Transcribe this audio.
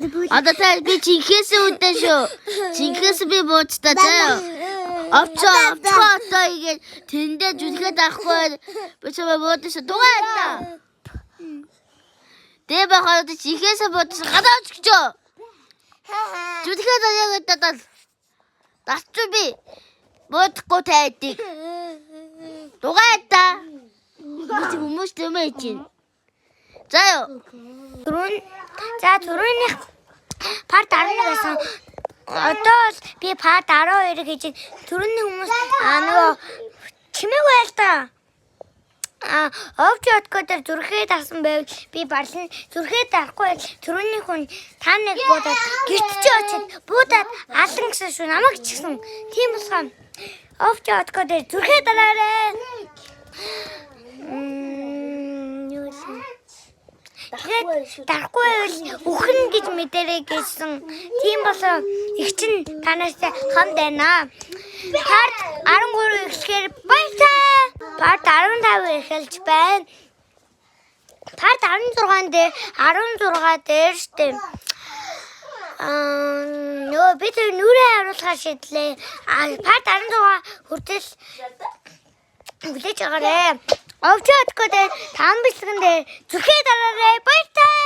Одоо та би жинхээс үдэн шүү. Жинхээс би бууцтай заяа. Овцоо одоо игээд тэндээ зүлгээд авахгүй би чамаа буудсан дугаатаа. Тэ бахад жинхээс буудсан гадаач гэж. Зүлгээд аваад даа. Дасч би буудахгүй тайдаг. Дугаатаа. Би хүмүүс тэмээ чинь. Заяа. Түрүүний парт 11 байсан. Одоо би парт 12 гэж түрүүний хүмүүс нөгөө чимээг байл та. Овч откодор зүрхээ тасан байвал би барлын зүрхээ тарахгүй түрүүний хүн та нэг буудаад гэртч очиж буудаад алан гэсэн шүү намайг ч гэсэн тийм болохоор овч откодор зүрхээ дараарай. Дарахгүй байвал үхэн гэж мэдэрэй гэсэн. Тийм болоо их чин танаас хамт байна. Парт 13 эхлэхээр баярлалаа. Парт 15 эхэлж байна. Парт 16 дээр 16 дээр штэ. Нөө бид нүрээ харуулахаар шийдлээ. Парт 16 хүртэл хүлээж агараа. Овчот гэдэг там бэлгэн дээр зүрхээ дараарай баярлалаа.